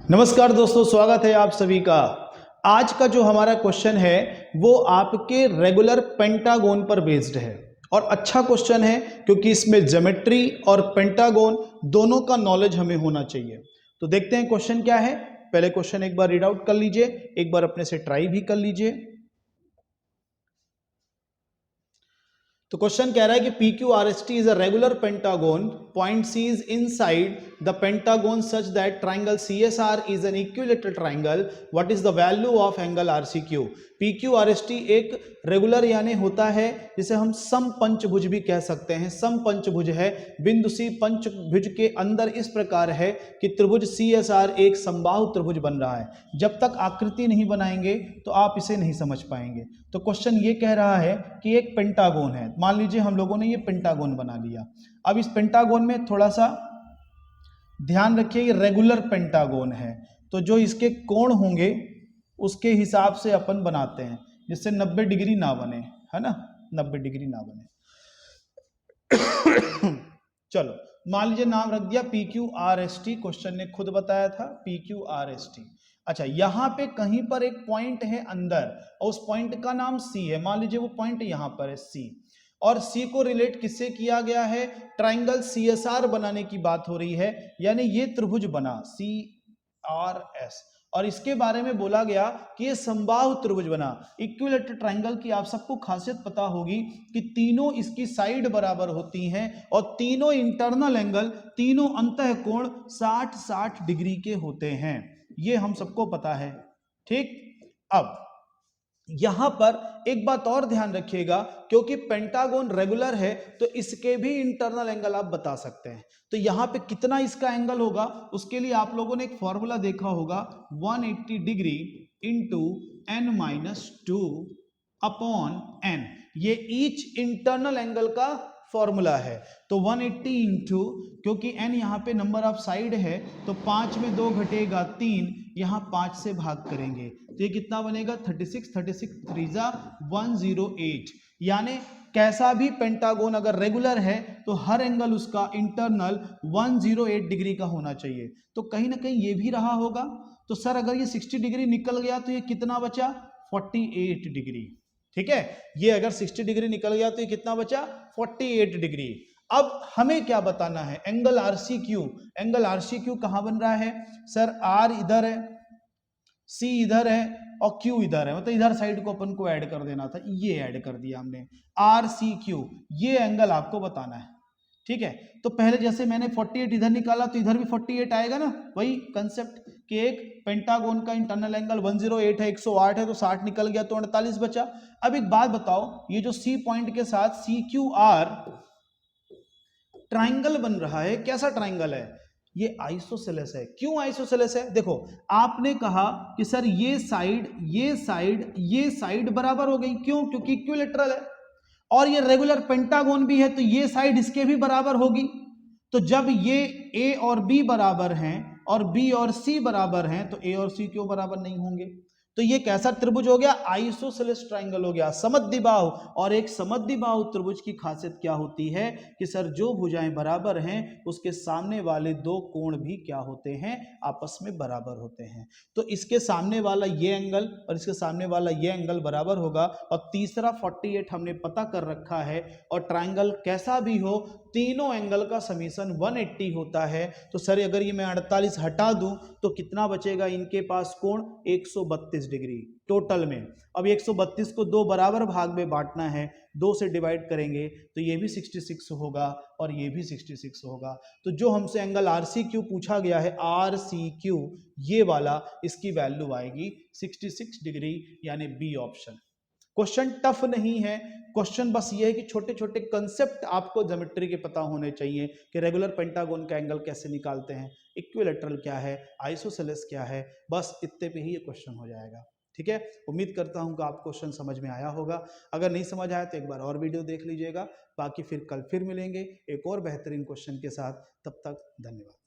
नमस्कार दोस्तों, स्वागत है आप सभी का। आज का जो हमारा क्वेश्चन है वो आपके रेगुलर पेंटागोन पर बेस्ड है और अच्छा क्वेश्चन है क्योंकि इसमें ज्योमेट्री और पेंटागोन दोनों का नॉलेज हमें होना चाहिए। तो देखते हैं क्वेश्चन क्या है। पहले क्वेश्चन एक बार रीड आउट कर लीजिए, एक बार अपने से ट्राई भी कर लीजिए। तो क्वेश्चन कह रहा है कि P Q R S T is a regular pentagon, point C is inside the pentagon such that triangle C S R is an equilateral triangle, what is the value of angle R C Q. P Q R S T एक regular यानी होता है जिसे हम सम पंचभुज भी कह सकते हैं। सम पंचभुज है, बिंदु सी पंचभुज के अंदर इस प्रकार है कि त्रिभुज सी एस आर एक समबाहु त्रिभुज बन रहा है। जब तक आकृति नहीं बनाएंगे तो आप इसे नहीं समझ पाएंगे। तो क्वेश्चन ये कह रहा है कि एक पेंटागोन है, मान लीजिए हम लोगों ने ये पेंटागोन बना लिया। अब इस पेंटागोन में थोड़ा सा ध्यान रखिए, ये रेगुलर पेंटागोन है तो जो इसके कोण होंगे उसके हिसाब से अपन बनाते हैं जिससे 90 डिग्री ना बने, है ना, 90 डिग्री ना बने। चलो मान लीजिए नाम रख दिया P Q R S T, question ने खुद बताया था P Q R S T. अच्छा, यहां पे कहीं पर एक पॉइंट है अंदर और उस पॉइंट का नाम सी है। मान लीजिए वो पॉइंट यहां पर है सी, और सी को रिलेट किससे किया गया है, ट्राइंगल सी एस आर बनाने की बात हो रही है। यानी ये त्रिभुज बना सी आर एस और इसके बारे में बोला गया कि ये समबाहु त्रिभुज बना। इक्विलेटरल ट्राइंगल की आप सबको खासियत पता होगी कि तीनों इसकी साइड बराबर होती हैं और तीनों इंटरनल एंगल, तीनों अंतः कोण 60-60 डिग्री के होते हैं। ये हम सबको पता है, ठीक। अब यहां पर एक बात और ध्यान रखिएगा, क्योंकि पेंटागोन रेगुलर है तो इसके भी इंटरनल एंगल आप बता सकते हैं। तो यहां पे कितना इसका एंगल होगा उसके लिए आप लोगों ने एक फॉर्मूला देखा होगा, 180 degree into n-2 upon n। ये ईच इंटरनल एंगल का फॉर्मूला है। तो 180 इंटू, क्योंकि n यहाँ पे नंबर ऑफ साइड है तो 5 में 2 घटेगा 3, यहाँ 5 से भाग करेंगे तो ये कितना बनेगा 36, 36 3 108। यानी कैसा भी पेंटागोन अगर रेगुलर है तो हर एंगल उसका इंटरनल 108 डिग्री का होना चाहिए। तो कहीं ना कहीं ये भी रहा होगा। तो सर अगर ये 60 डिग्री निकल गया तो ये कितना बचा, 48 डिग्री। ठीक है, ये अगर 60 डिग्री निकल गया तो ये कितना बचा, 48 डिग्री। अब हमें क्या बताना है, एंगल आरसीक्यू। एंगल आरसीक्यू कहां बन रहा है सर, आर इधर है, सी इधर है और क्यू इधर है, मतलब इधर साइड को अपन को ऐड कर देना था, ये ऐड कर दिया हमने, आर सी क्यू। ये एंगल आपको बताना है, ठीक है। तो पहले जैसे मैंने 48 इधर निकाला तो इधर भी 48 आएगा ना, वही कंसेप्ट कि एक पेंटागोन का इंटरनल एंगल 108 है, 108 है तो 60 निकल गया तो 48 बचा। अब एक बात बताओ, ये जो सी पॉइंट के साथ सी क्यू आर ट्राइंगल बन रहा है, कैसा ट्राइंगल है, ये आइसोसेलेस है। क्यों आइसोसेलेस है, देखो आपने कहा कि सर ये साइड ये साइड ये साइड बराबर हो गई, क्यों, क्योंकि इक्विलेटरल है और ये रेगुलर पेंटागोन भी है तो ये साइड इसके भी बराबर होगी। तो जब ये ए और बी बराबर हैं और बी और सी बराबर हैं तो ए और सी क्यों बराबर नहीं होंगे। तो ये कैसा त्रिभुज हो गया, आइसोसेलेस ट्राइंगल हो गया, समद्विबाहु। और एक समद्विबाहु त्रिभुज की खासियत क्या होती है कि सर जो भुजाएं बराबर हैं उसके सामने वाले दो कोण भी क्या होते हैं, आपस में बराबर होते हैं। तो इसके सामने वाला ये एंगल और इसके सामने वाला ये एंगल बराबर होगा और तीसरा 48 हमने पता कर रखा है। और ट्राइंगल कैसा भी हो तीनों एंगल का समीशन 180 होता है। तो सर अगर ये मैं 48 हटा दूं तो कितना बचेगा इनके पास कोण, 132 डिग्री टोटल में। अब 132 को दो बराबर भाग में बांटना है, 2 से डिवाइड करेंगे तो ये भी 66 होगा और ये भी 66 होगा। तो जो हमसे एंगल आरसीक्यू पूछा गया है, आरसीक्यू ये वाला, इसकी वैल्यू आएगी 66 डिग्री, यानी बी ऑप्शन। क्वेश्चन टफ नहीं है, क्वेश्चन बस ये है कि छोटे छोटे कंसेप्ट आपको ज्योमेट्री के पता होने चाहिए कि रेगुलर पेंटागोन का एंगल कैसे निकालते हैं, इक्विलेटरल क्या है, आइसोसेलेस क्या है, बस इतने पे ही ये क्वेश्चन हो जाएगा। ठीक है, उम्मीद करता हूं कि आपको क्वेश्चन समझ में आया होगा। अगर नहीं समझ आया तो एक बार और वीडियो देख लीजिएगा। बाकी फिर कल फिर मिलेंगे एक और बेहतरीन क्वेश्चन के साथ, तब तक धन्यवाद।